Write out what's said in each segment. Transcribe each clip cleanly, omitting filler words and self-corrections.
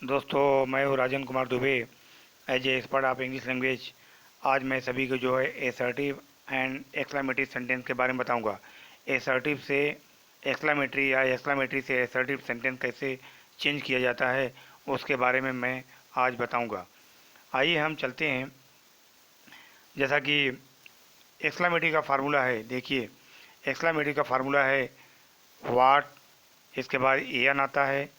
दोस्तों, मैं हूँ Rajan Kumar Dubey. As a expert of English language. आज मैं सभी को जो है एसर्टिव एंड एक्सक्लेमेटरी सेंटेंस के बारे में बताऊंगा। एसर्टिव से एक्सक्लेमेटरी या एक्सक्लेमेटरी से एसर्टिव सेंटेंस कैसे चेंज किया जाता है, उसके बारे में मैं आज बताऊंगा। आइए हम चलते हैं। जैसा कि एक्सक्लेमेटरी का फार्मूला है, देखिए एक्सक्लेमेटरी का फार्मूला है वाट, इसके बाद एन आता है,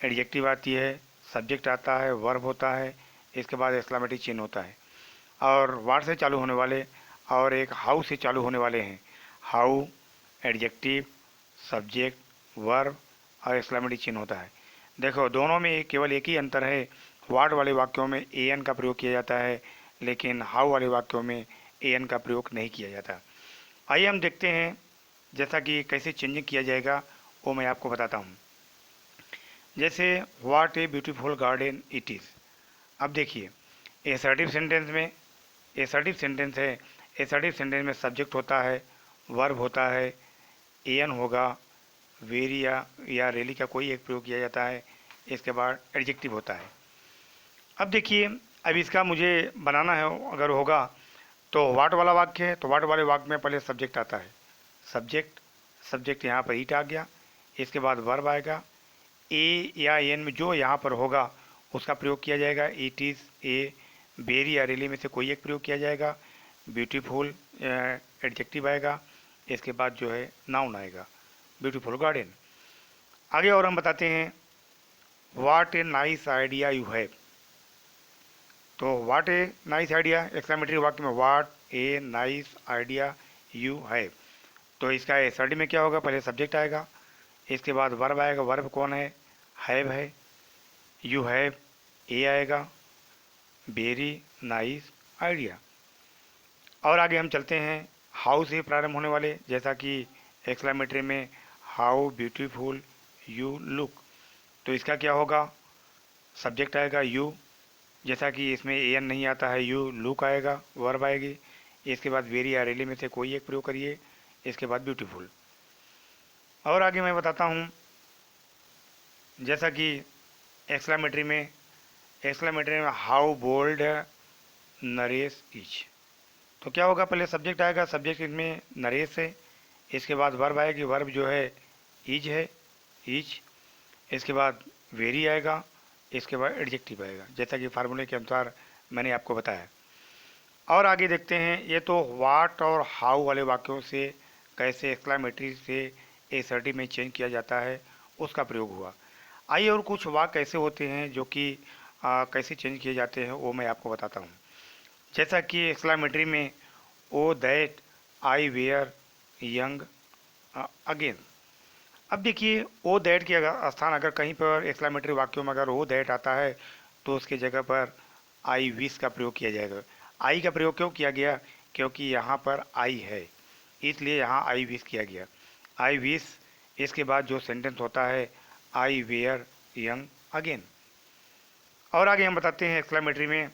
एडजेक्टिव आती है, सब्जेक्ट आता है, वर्ब होता है, इसके बाद एक्सक्लेमेटरी चिन्ह होता है। और वाट से चालू होने वाले और एक हाउ से चालू होने वाले हैं। हाउ, एडजेक्टिव, सब्जेक्ट, वर्ब और एक्सक्लेमेटरी चिन्ह होता है। देखो, दोनों में केवल एक ही अंतर है। वाट वाले वाक्यों में एन का प्रयोग किया जाता है, लेकिन हाउ वाले वाक्यों में एन का प्रयोग नहीं किया जाता। आइए हम देखते हैं जैसा कि कैसे चेंजिंग किया जाएगा, वो मैं आपको बताता हूँ। जैसे what a beautiful garden it is. अब देखिए, एसर्टिव सेंटेंस में एसर्टिव सेंटेंस है। एसर्टिव सेंटेंस में सब्जेक्ट होता है, वर्ब होता है, एन होगा, वेरी या रेली का कोई एक प्रयोग किया जाता है, इसके बाद एडजेक्टिव होता है। अब देखिए, अब इसका मुझे बनाना है, अगर होगा तो वाट वाला वाक्य है तो वाट वाले वाक्य में पहले सब्जेक्ट आता है। सब्जेक्ट सब्जेक्ट यहाँ पर ईट आ गया, इसके बाद वर्ब आएगा। ए या एन में जो यहाँ पर होगा उसका प्रयोग किया जाएगा। इट इज़, ए, बेरी या रेली में से कोई एक प्रयोग किया जाएगा। ब्यूटीफुल एडजेक्टिव आएगा, इसके बाद जो है नाउन आएगा, ब्यूटीफुल गार्डन। आगे और हम बताते हैं what a nice idea you have. तो what a nice idea, exclamatory वाक्य में what a nice idea you have. तो इसका एसर्टिव में क्या होगा, पहले सब्जेक्ट आएगा, इसके बाद वर्ब आएगा। वर्ब कौन है, हैव है। यू हैव, ए आएगा, वेरी नाइस आइडिया। और आगे हम चलते हैं हाउ से प्रारंभ होने वाले, जैसा कि एक्सक्लेमेटरी में हाउ ब्यूटीफुल यू लुक। तो इसका क्या होगा, सब्जेक्ट आएगा यू, जैसा कि इसमें एन नहीं आता है, यू लुक आएगा, वर्ब आएगी, इसके बाद वेरी या रेली में से कोई एक प्रयोग करिए, इसके बाद ब्यूटीफुल। और आगे मैं बताता हूँ, जैसा कि एक्सक्लेमेटरी में हाउ बोल्ड नरेश इज। तो क्या होगा, पहले सब्जेक्ट आएगा, सब्जेक्ट इसमें नरेश है, इसके बाद वर्ब आएगी, वर्ब जो है इज है, इज, इसके बाद वेरी आएगा, इसके बाद एडजेक्टिव आएगा, जैसा कि फार्मूले के अनुसार मैंने आपको बताया। और आगे देखते हैं, ये तो वाट और हाउ वाले वाक्यों से कैसे एक्सक्लेमेटरी से एसर्टिव में चेंज किया जाता है, उसका प्रयोग हुआ। आइए और कुछ वाक्य ऐसे होते हैं जो कि कैसे चेंज किए जाते हैं, वो मैं आपको बताता हूँ। जैसा कि एक्सक्लेमेटरी में oh that I were young again. अब देखिए, ओ दैट के स्थान अगर कहीं पर एक्सक्लेमेटरी वाक्यों में अगर ओ दैट आता है तो उसकी जगह पर आई विश का प्रयोग किया जाएगा। आई का प्रयोग क्यों किया गया, क्योंकि यहाँ पर आई है, इसलिए यहाँ आई विश किया गया। आई विश, इसके बाद जो सेंटेंस होता है आई वेयर यंग अगेन। और आगे हम बताते हैं एक्सक्लेमेटरी में,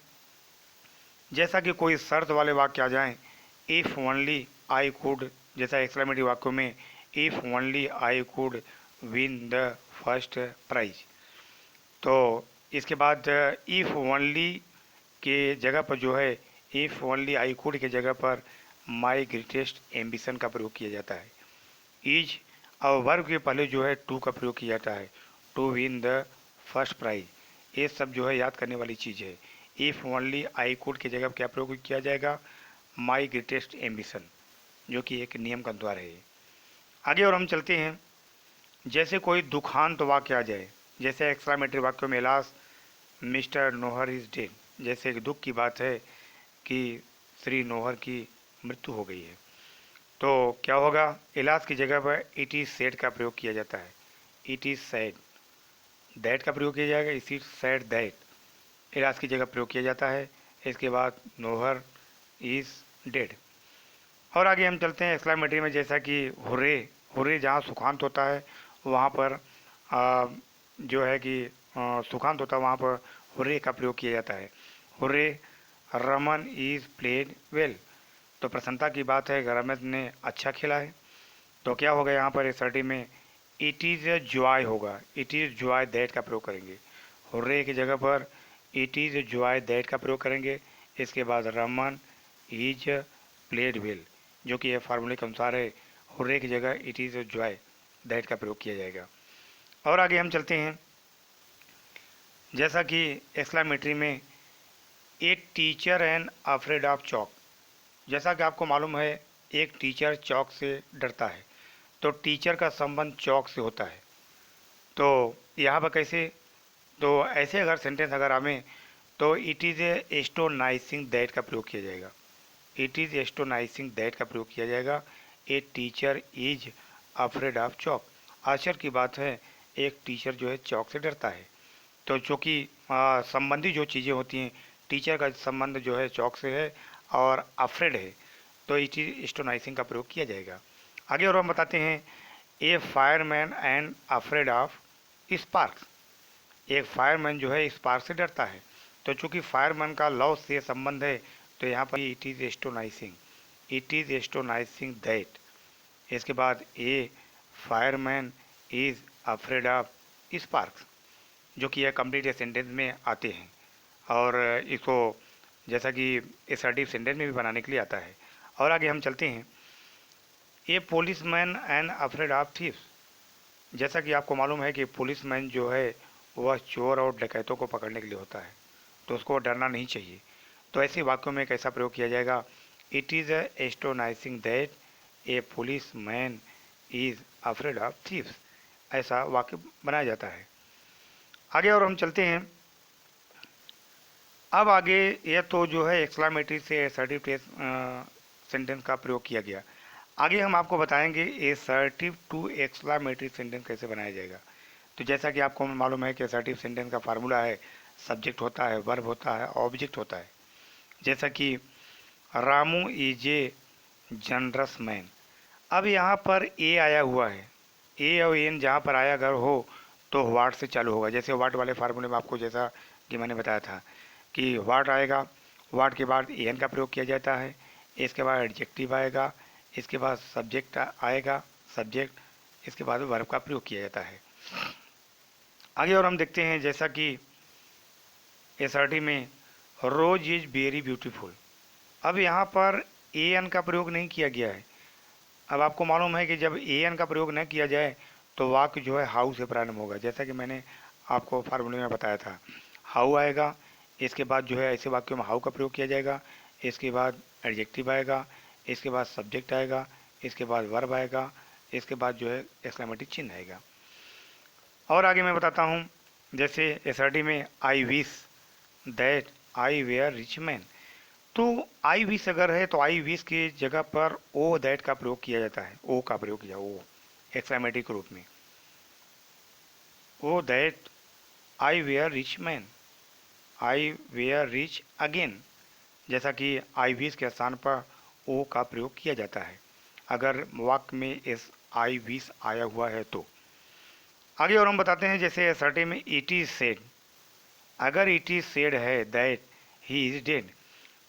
जैसा कि कोई शर्त वाले वाक्य आ जाएं, इफ़ ओनली आई कुड, जैसा एक्सक्लेमेटरी वाक्यों में if only I could win the first prize. तो इसके बाद इफ़ ओनली के जगह पर जो है, इफ़ ओनली आई कुड के जगह पर माई ग्रेटेस्ट एम्बिशन का प्रयोग किया जाता है। इज और वर्ब के पहले जो है टू का प्रयोग किया जाता है, to win the first prize. ये सब जो है याद करने वाली चीज़ है। इफ़ ओनली आई कुड की जगह क्या प्रयोग किया जाएगा, माई ग्रेटेस्ट एम्बिशन, जो कि एक नियम का द्वार है। आगे और हम चलते हैं, जैसे कोई दुखांत वाक्य आ जाए, जैसे एक्सक्लेमेटरी वाक्यों में last mister Nohar is dead. जैसे एक दुख की बात है कि श्री नोहर की मृत्यु हो गई है, तो क्या होगा, इलाज की जगह पर इट इज़ सैड का प्रयोग किया जाता है। इट इज़ सैड, दैट का प्रयोग किया जाएगा, इट इज सैड दैट, इलाज की जगह प्रयोग किया जाता है। इसके बाद नोहर इज़ डेड। और आगे हम चलते हैं एक्सक्लेमेटरी में, जैसा कि हुर्रे। हुर्रे जहाँ सुखांत होता है वहाँ पर जो है कि सुखांत होता है वहाँ पर हुर्रे का प्रयोग किया जाता है। Hurray, Raman is played well. तो प्रसन्नता की बात है, रमन ने अच्छा खेला है। तो क्या होगा, यहाँ पर एसर्टिव में इट इज़ जॉय होगा, इट इज़ जॉय दैट का प्रयोग करेंगे। हुर्रे की जगह पर इट इज़ जॉय दैट का प्रयोग करेंगे। इसके बाद रहमान इज प्लेड वेल, जो कि यह फार्मूले के अनुसार है, हुर्रे की जगह इट इज़ जॉय दैट का प्रयोग किया जाएगा। और आगे हम चलते हैं, जैसा कि एक्सक्लेमेटरी में a teacher and afraid of chalk, जैसा कि आपको मालूम है एक टीचर चॉक से डरता है, तो टीचर का संबंध चॉक से होता है। तो यहाँ पर कैसे, तो ऐसे अगर सेंटेंस अगर आवे तो इट इज़ एस्टोनाइसिंग दैट का प्रयोग किया जाएगा। इट इज़ एस्टोनाइसिंग दैट का प्रयोग किया जाएगा। A teacher is afraid of chalk, आश्चर्य की बात है एक टीचर जो है चॉक से डरता है। तो चूँकि संबंधी जो चीज़ें होती हैं, टीचर का संबंध जो है चॉक से है और अफ्रेड है, तो इट इज एस्टोनाइसिंग का प्रयोग किया जाएगा। आगे और हम बताते हैं, a fireman and afraid of sparks, एक फायरमैन जो है स्पार्क से डरता है। तो चूंकि फायरमैन का लव से संबंध है, तो यहाँ पर it is astonishing, it is astonishing that. इसके बाद a fireman is afraid of sparks, जो कि यह कंप्लीट सेंटेंस में आते हैं और इसको जैसा कि असर्टिव सेंटेंस में भी बनाने के लिए आता है। और आगे हम चलते हैं, ए policeman and afraid of thieves, जैसा कि आपको मालूम है कि पुलिसमैन जो है वह चोर और डकैतों को पकड़ने के लिए होता है, तो उसको डरना नहीं चाहिए। तो ऐसे वाक्यों में कैसा प्रयोग किया जाएगा, it is astonishing that a policeman is afraid of thieves, ऐसा वाक्य बनाया जाता है। आगे और हम चलते हैं, अब आगे यह तो जो है एक्सक्लेमेटरी से असर्टिव सेंटेंस का प्रयोग किया गया। आगे हम आपको बताएंगे असर्टिव टू एक्सक्लेमेटरी सेंटेंस कैसे बनाया जाएगा। तो जैसा कि आपको मालूम है कि असर्टिव सेंटेंस का फार्मूला है, सब्जेक्ट होता है, वर्ब होता है, ऑब्जेक्ट होता है। जैसा कि Ramu is a generous man, अब यहाँ पर ए आया हुआ है, ए और एन जहाँ पर आया अगर हो तो वाट से चालू होगा। जैसे वाट वाले फार्मूले में आपको जैसा कि मैंने बताया था कि वाट आएगा, वाट के बाद एन का प्रयोग किया जाता है, इसके बाद एडजेक्टिव आएगा, इसके बाद सब्जेक्ट आएगा, सब्जेक्ट, इसके बाद वर्ब का प्रयोग किया जाता है। आगे और हम देखते हैं, जैसा कि असर्टिव में रोज इज वेरी ब्यूटीफुल, अब यहाँ पर ए एन का प्रयोग नहीं किया गया है। अब आपको मालूम है कि जब ए एन का प्रयोग न किया जाए तो वाक्य जो है हाउ से प्रारंभ होगा, जैसा कि मैंने आपको फार्मूले में बताया था। हाउ आएगा, इसके बाद जो है ऐसे वाक्यों में हाउ का प्रयोग किया जाएगा, इसके बाद एडजेक्टिव आएगा, इसके बाद सब्जेक्ट आएगा, इसके बाद वर्ब आएगा, इसके बाद जो है एक्सक्लेमेटिव चिन्ह आएगा। और आगे मैं बताता हूँ, जैसे असर्टिव में I wish that I were rich man, तो आई विश अगर है तो आई विश की जगह पर ओ दैट का प्रयोग किया जाता है, ओ का प्रयोग किया, ओ एक्सक्लेमेटिव के रूप में, oh that I were rich man, I were rich again, जैसा कि आई विश के स्थान पर ओ का प्रयोग किया जाता है अगर वाक्य में इस आई विश आया हुआ है तो। आगे और हम बताते हैं, जैसे असर्टिव में इट इज सेड, अगर इट इज सेड है दैट ही इज डेड,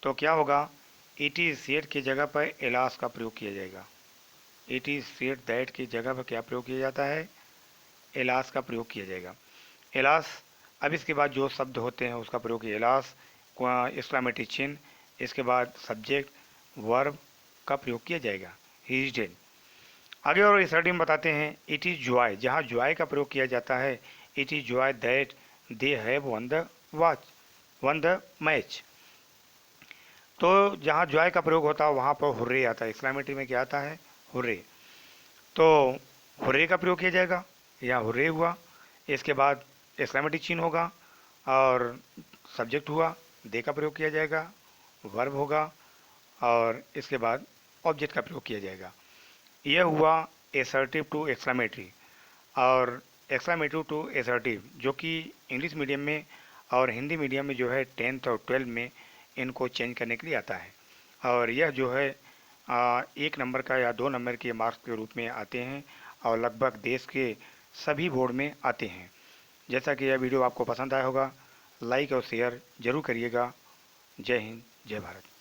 तो क्या होगा, इट इज सेड की जगह पर एलास का प्रयोग किया जाएगा। इट इज सेड दैट की जगह पर क्या प्रयोग किया जाता है, एलास का प्रयोग किया जाएगा। एलास, अब इसके बाद जो शब्द होते हैं उसका प्रयोग एलास, एक्सक्लेमेटिव चिन्ह, इसके बाद सब्जेक्ट, वर्ब का प्रयोग किया जाएगा, ही इज डेड। आगे और असर्टिव में बताते हैं, इट इज़ जॉय, जहाँ जॉय का प्रयोग किया जाता है, it is Joy that they have one the one the match, तो जहाँ जॉय का प्रयोग होता है वहाँ पर हुर्रे आता है। एक्सक्लेमेटरी में क्या आता है, हुर्रे, तो हुर्रे का प्रयोग किया जाएगा, यहाँ हुर्रे हुआ, इसके बाद एक्सक्लेमेटिव चिन्ह होगा और सब्जेक्ट हुआ, दे का प्रयोग किया जाएगा, वर्ब होगा और इसके बाद ऑब्जेक्ट का प्रयोग किया जाएगा। यह हुआ असर्टिव टू एक्सक्लेमेटरी और एक्सक्लेमेटिव टू असर्टिव, जो कि इंग्लिश मीडियम में और हिंदी मीडियम में जो है 10th और 12th में इनको चेंज करने के लिए आता है। और यह जो है 1 नंबर का या 2 नंबर के मार्क्स के रूप में आते हैं और लगभग देश के सभी बोर्ड में आते हैं। जैसा कि यह वीडियो आपको पसंद आया होगा, लाइक और शेयर जरूर करिएगा। जय हिंद, जय भारत।